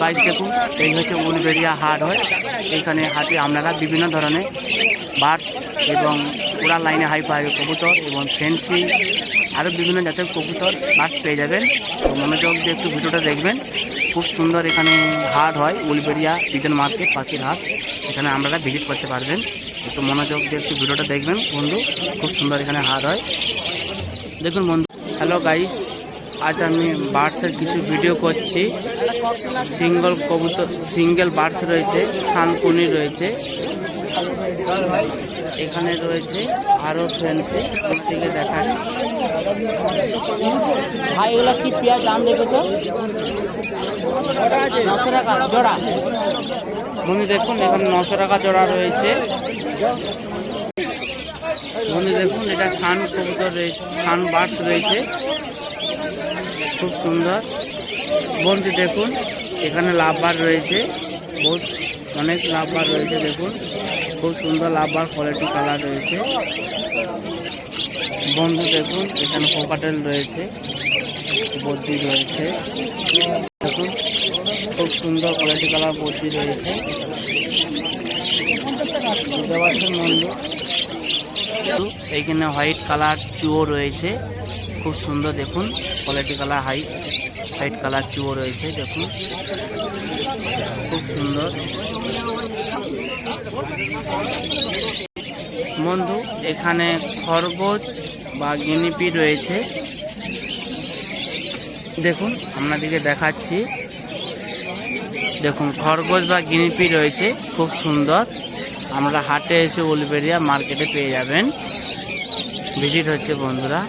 Guys দেখুন, এই হচ্ছে উলবেড়িয়া হাট হয়। এইখানে হাটে আপনারা বিভিন্ন ধরনের বার্ড এবং উড়া লাইনে হাই পাই কবুতর এবং ফ্যান্সি আরও বিভিন্ন জাতের কবুতর বার্ড পেয়ে যাবেন। তো মনোযোগ দিয়ে একটু ভিডিওটা দেখবেন। খুব সুন্দর এখানে হাট হয়, উলবেড়িয়া পিজন মার্কেট পাখির হাট। এখানে আপনারা ভিজিট করতে পারবেন। একটু মনোযোগ দিয়ে একটু ভিডিওটা দেখবেন বন্ধু। খুব সুন্দর এখানে হাট হয়, দেখুন বন্ধু। হ্যালো গাইস, আজ আমি বার্ডসের কিছু ভিডিও করছি। সিঙ্গল কবুতর, সিঙ্গেল বার্ডস রয়েছে, সানকুনি রয়েছে, এখানে রয়েছে আরও ফ্যান্সি। দিকে দেখান ভাই, এগুলো কি পেঁয়াজ দাম রেখেছো? 900 টাকা জোড়া বন্ধু। দেখুন এখানে 900 টাকা জোড়া রয়েছে বন্ধু। দেখুন এটা সান কবুতর রয়েছে, সান বার্ডস রয়েছে, খুব সুন্দর বন্ধু। দেখুন এখানে লাভবার রয়েছে, বহুত অনেক লাভবার রয়েছে। দেখুন খুব সুন্দর লাভবার, কোয়ালিটি কালার রয়েছে বন্ধু। দেখুন এখানে কোকাটেল রয়েছে, বদ্রি রয়েছে। দেখুন খুব সুন্দর কোয়ালিটি কালার বদ্রি রয়েছে, বুঝতে পারছেন বন্ধু। এইখানে হোয়াইট কালার চুয়ো রয়েছে, খুব সুন্দর। দেখুন কোয়ালিটি কালার হোয়াইট কালার চুয়ো রয়েছে, দেখুন খুব সুন্দর বন্ধু। এখানে খরগোশ বা গিনিপি রয়েছে, দেখুন আপনাদেরকে দেখাচ্ছি। দেখুন খরগোশ বা গিনিপি রয়েছে, খুব সুন্দর। আমরা হাটে এসে উলবেড়িয়া মার্কেটে পেয়ে যাবেন, ভিজিট হচ্ছে বন্ধুরা।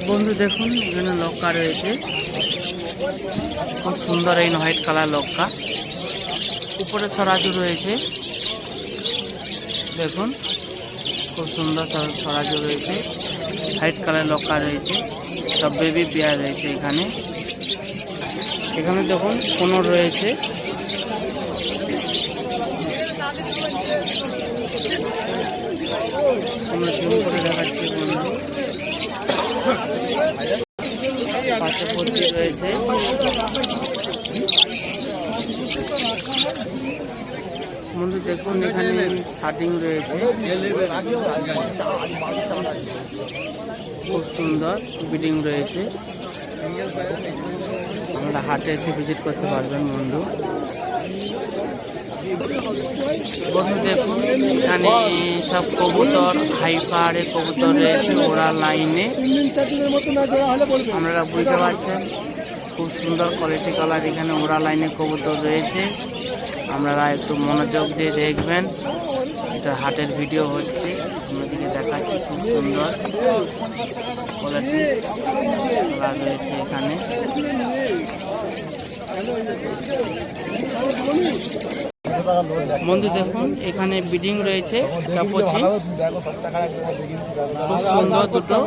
বন্ধু দেখুন এখানে লক্কা রয়েছে, খুব সুন্দর। এই হোয়াইট কালার লক্কা, উপরে সরাজু রয়েছে, দেখুন খুব সুন্দর সরাজু রয়েছে। হোয়াইট কালার লক্কা রয়েছে, সব বেবি পেয়ার রয়েছে। এখানে এখানে দেখুন কোনো রয়েছে, আমরা জুম করে দেখাচ্ছি বন্ধু। পাশে ভর্তি রয়েছে বন্ধু। দেখুন এখানে শার্টিং রয়েছে, খুব সুন্দর বিডিং রয়েছে। আমরা হাটে এসে ভিজিট করতে পারবেন বন্ধু। বন্ধু দেখুন এখানে সব কবুতর, হাইপারে কবুতর রয়েছে ওরা লাইনে, আপনারা বুঝতে পারছেন। খুব সুন্দর কোয়ালিটি কালার এখানে ওরা লাইনে কবুতর রয়েছে। আপনারা একটু মনোযোগ দিয়ে দেখবেন, এটা হাটের ভিডিও হচ্ছে, আপনাদেরকে দেখাচ্ছি। খুব সুন্দর কোয়ালিটি কালার রয়েছে এখানে। বন্ধু দেখুন এখানে বিডিং রয়েছে, ক্যাপুচিন, খুব সুন্দর দুটো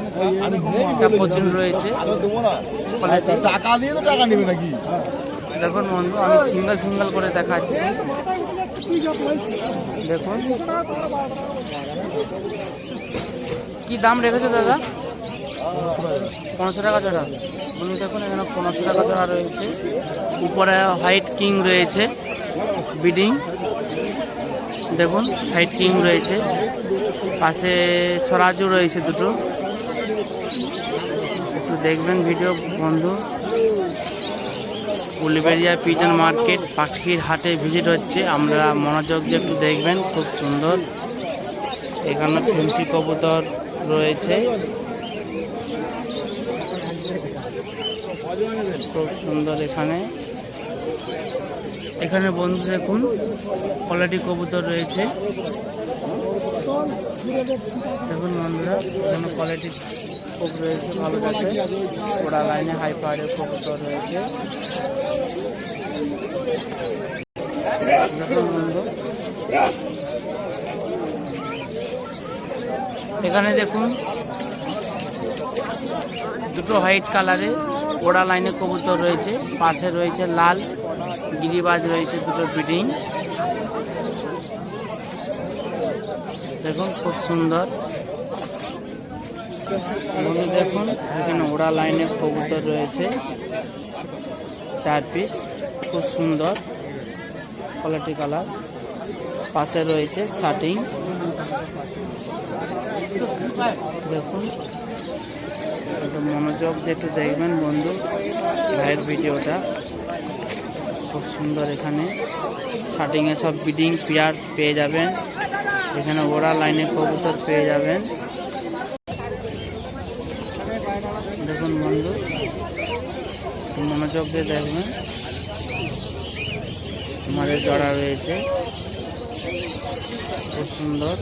ক্যাপুচিন রয়েছে। টাকা দিয়ে তো টাকা নেবে নাকি? দেখুন বন্ধু আমি সিঙ্গেল করে দেখাচ্ছি। দেখুন কি দাম রেখেছে দাদা? 1500 টাকা জোড়া বন্ধু। দেখুন এখানে 1500 টাকা জোড়া রয়েছে। উপরে হোয়াইট কিং রয়েছে বিডিং, দেখুন হোয়াইট কিং রয়েছে, পাশে সরাজু রয়েছে দুটো। একটু দেখবেন ভিডিও বন্ধু। উলবেড়িয়া পিজন মার্কেট পাখির হাটে ভিজিট হচ্ছে, আমরা মনোযোগ দিয়ে একটু দেখবেন। খুব সুন্দর এখানে ফেন্সি কবুতর রয়েছে, খুব সুন্দর। এখানে বন্ধু দেখুন কোয়ালিটি কবুতর রয়েছে, দেখুন বন্ধুরা এখানে কোয়ালিটি খুব রয়েছে, ভালো জাতের ওরা লাইনে হাই পাওয়ারের কবুতর রয়েছে। দেখুন বন্ধু এখানে দেখুন দুটো হোয়াইট কালারে ওড়া লাইনে কবুতর রয়েছে, পাশে রয়েছে লাল গিরিবাজ রয়েছে দুটো ব্রিডিং। দেখুন খুব সুন্দর বন্ধু। দেখুন এখানে ওড়া লাইনের কবুতর রয়েছে, 4 পিস, খুব সুন্দর কোয়ালিটি কালার। পাশে রয়েছে শার্টিং, দেখুন একটু মনোযোগ দিয়ে একটু দেখবেন বন্ধু ভাইয়ের ভিডিওটা, খুব সুন্দর। এখানে শার্টিংয়ে সব ব্রিডিং পেয়ার পেয়ে যাবেন, এখানে ওরা লাইনে কবুতর পেয়ে যাবেন। দেখুন বন্ধু মনোযোগ দিয়ে দেখবেন, আমাদের জড়া রয়েছে খুব সুন্দর।